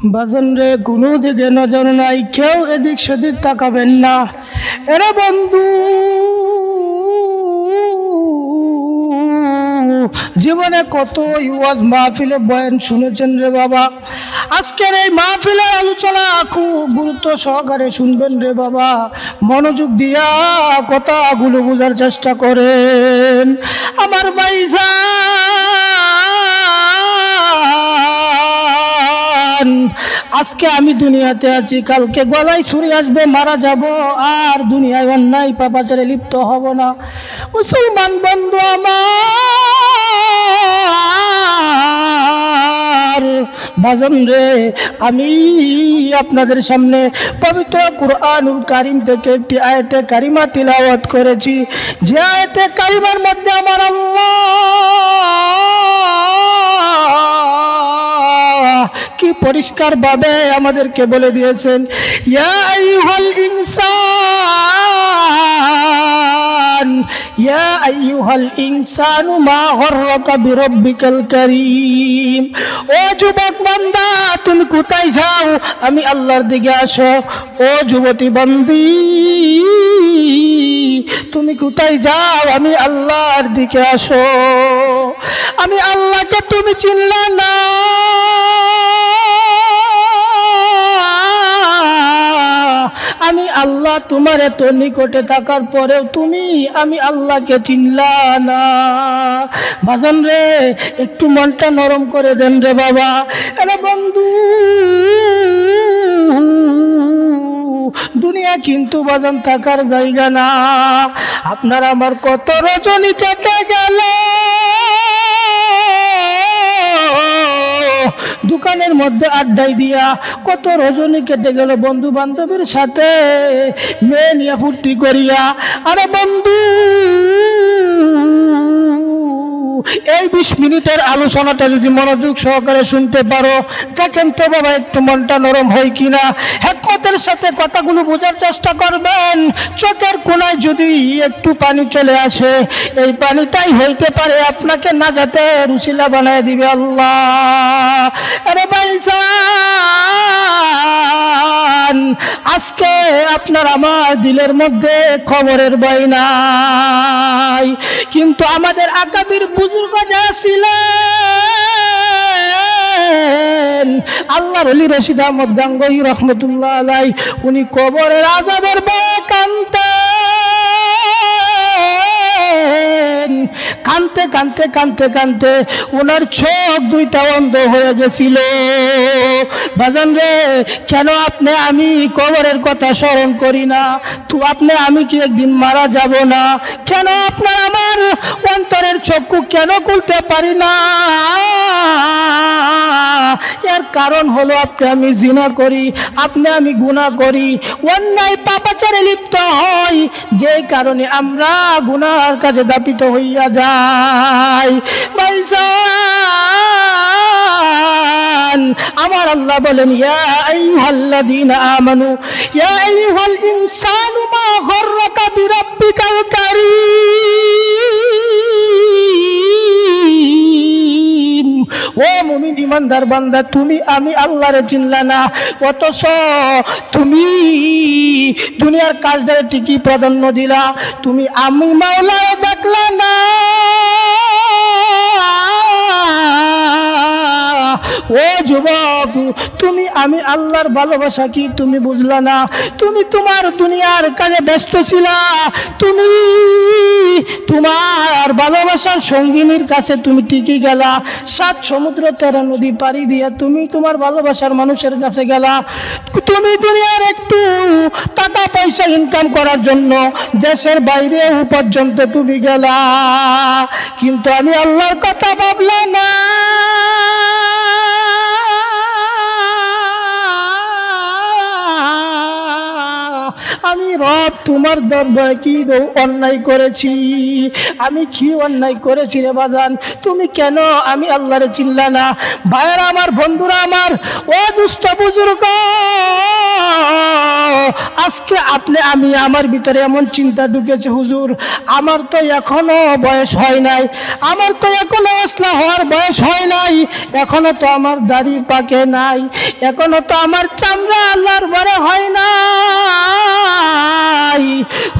বাজান রে, কোনো দিকে নজর নাই, কেউ এদিক সেদিক তাকাবেন না। এরে বন্ধু, জীবনে কত ওয়াজ মাহফিলে বয়ান শুনেছেন রে বাবা। আজকের এই মাহফিলের আলোচনা খুব গুরুত্ব সহকারে শুনবেন রে বাবা। মনোযোগ দিয়া কথাগুলো বোঝার চেষ্টা করেন আমার ভাইজান। আজকে আমি দুনিয়াতে আছি, কালকে গলায় ছুরি আসবে, মারা যাব, আর দুনিয়ায় অন্যায় পাপাচারে লিপ্ত হব না। মুসলমান বন্ধু আমার বাজান রে, আমি আপনাদের সামনে পবিত্র কুরআনুল কারীম থেকে একটি আয়াতে কারিমা তিলাওয়াত করেছি। যে আয়াতে কারিমার মধ্যে আমার আল্লাহ কি পরিষ্কার ভাবে আমাদেরকে বলে দিয়েছেন, ইয়া আইয়ুহাল ইনসান, ইয়া আইয়ুহাল ইনসানু মা গররাকা বিরব্বিকাল কারীম। ও যুবক বান্দা, তুমি কোথায় যাও? আমি আল্লাহর দিকে আসো। ও যুবতী বান্দি, তুমি কোথায় যাও? আমি আল্লাহর দিকে আসো। আমি আল্লাহকে তুমি চিনলে না, আমি আল্লাহ তোমার এত নিকটে থাকার পরেও তুমি আমি আল্লাহকে চিনলা না। বাজান রে, একটু মনটা নরম করে দেন রে বাবা। আরে বন্ধু, দুনিয়া কিন্তু বাজান থাকার জায়গা না। আপনার আমার কত রজনী কেটে গেল দোকানের মধ্যে আড্ডাই দিয়া, কত রজনী কেটে গেল বন্ধু বান্ধবের সাথে মেয়ে নিয়ে ফুর্তি করিয়া। আরে বন্ধু, এই 20 মিনিটের আলোচনাটা যদি মনোযোগ সহকারে শুনতে পারো, দেখেন তো বাবা একটু মনটা নরম হয় কিনা। হিকমতের সাথে কথাগুলো বোঝার চেষ্টা করবেন। চোখের কোণায় যদি একটু পানি চলে আসে, এই পানিটাই হইতে পারে আপনাকে নাজাতের উসিলা বানায় দিবে আল্লাহ। আরে ভাইজান, আজকে আপনার আমার দিলের মধ্যে খবরের ভয় নাই, কিন্তু আমাদের আকাবির বুজুর্গ যারা ছিলেন, আল্লাহর ওলি রশিদ আহমদ গাঙ্গুহি রহমতুল্লাহ আলাই, উনি কবরের আযাবের ভয়ে কাঁদতে কাঁদতে কাঁদতে কাঁদতে ওনার চোখ দুইটা অন্ধ হয়ে গেছিল। বাজান রে, কেন আপনি আমি কবরের কথা স্মরণ করি না? তো আপনি আমি কি একদিন মারা যাব না? কেন আপনার আমার অন্তরের চক্ষু কেন খুলতে পারি না? এর কারণ হলো আপনি আমি জিনা করি, আপনি আমি গুনাহ করি, অন্যায় পাপাচারে লিপ্ত হই, যে কারণে আমরা গুনাহর কাজে দাপিত হইয়া যাই। ভাইজান, আমার আল্লাহ বলেন, ইয়া আইয়ুহাল্লাযীনা আমানু ইয়া আইয়ুহাল ইনসানু মা গররাকা বিরাব্বিকাল কারীম। ও মুমিন ইমানদার বান্দা, তুমি আমি আল্লাহরে চিনলা না, অথচ তুমি দুনিয়ার কাজটারে ঠিকই প্রাধান্য দিলা, তুমি আমি মাওলারে দেখলা না। ও যুবক, তুমি আমি আল্লাহর ভালোবাসা কি তুমি বুঝলা না? তুমি তোমার দুনিয়ার কাজে ব্যস্ত ছিলা, তুমি তোমার ভালোবাসার সঙ্গিনীর কাছে তুমি টিকে গেলা, 7 সমুদ্র 13 নদী পাড়ি দিয়া তুমি তোমার ভালোবাসার মানুষের কাছে গেলা। তুমি দুনিয়ার একটু টাকা পয়সা ইনকাম করার জন্য দেশের বাইরে পর্যন্ত তুমি গেলা, কিন্তু আমি আল্লাহর কথা ভাবলা না। আমি রব তোমার দরবারে কি অন্যায় করেছি? আমি কি অন্যায় করেছি রে বাজান? তুমি কেন আমি আল্লাহরে চিনলা না? ভাইয়েরা আমার, বন্ধুরা আমার, ও দুষ্ট বুজুর্গ, আজকে আজকে আমি আমার ভিতরে এমন চিন্তা ঢুকেছে, হুজুর আমার তো এখনো বয়স হয় নাই, আমার তো এখনো ইসলাম হওয়ার বয়স হয় নাই, এখনো তো আমার দাড়ি পাকে নাই, এখনো তো আমার চামড়া আল্লাহর ঘরে হয় নাই,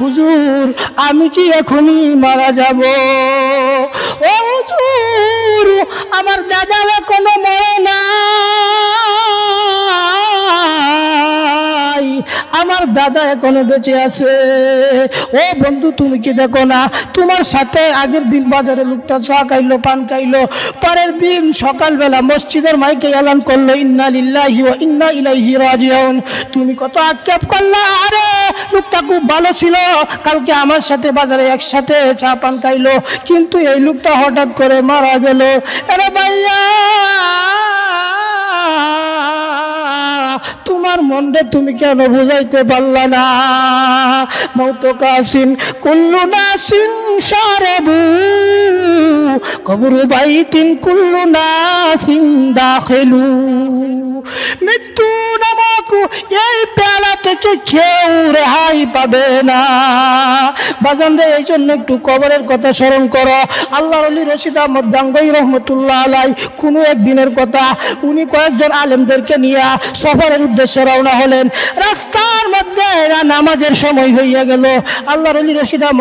হুজুর আমি কি এখনই মারা যাব? ও হুজুর আমার দাদা এখনো মরে নাই, আমার দাদা এখনো বেঁচে আছে। ও বন্ধু তুমি কি দেখো না, তোমার সাথে আগের দিন বাজারে লোকটা চা খাইলো, পান খাইলো, পরের দিন সকালবেলা মসজিদের মাইকে এলান করলো ইন্না লিল্লাহি ওয়া ইন্না ইলাইহি রাজিউন। তুমি কত আক্ষেপ করলা, আরে লোকটা খুব ভালো ছিল, কালকে আমার সাথে বাজারে একসাথে চা পান খাইলো, কিন্তু এই লোকটা হঠাৎ করে মারা গেল। আরে ভাইয়া তোমার মনরে তুমি কেন বুঝাইতে পারলা না? মৌত কাসিন কুল্লু নাসিন শারাবু কবরু বাইতিন কুল্লু নাসিন দাখিলু। মৃত্যু নামক এই পেয়ালা থেকে কেউ রেহাই পাবে না। বাজান রে, এই জন্য একটু কবরের কথা স্মরণ করো। আল্লাহর ওলি রশিদ আহমদ গাঙ্গুহি রহমতুল্লাহ আলাই কোনো একদিনের কথা, উনি কয়েকজন আলেমদেরকে নিয়ে সফরের উদ্দেশ্যে রওনা হলেন। রাস্তার মধ্যে নামাজের সময় হইয়া গেল। আল্লাহর ওলি রশিদ আহমদ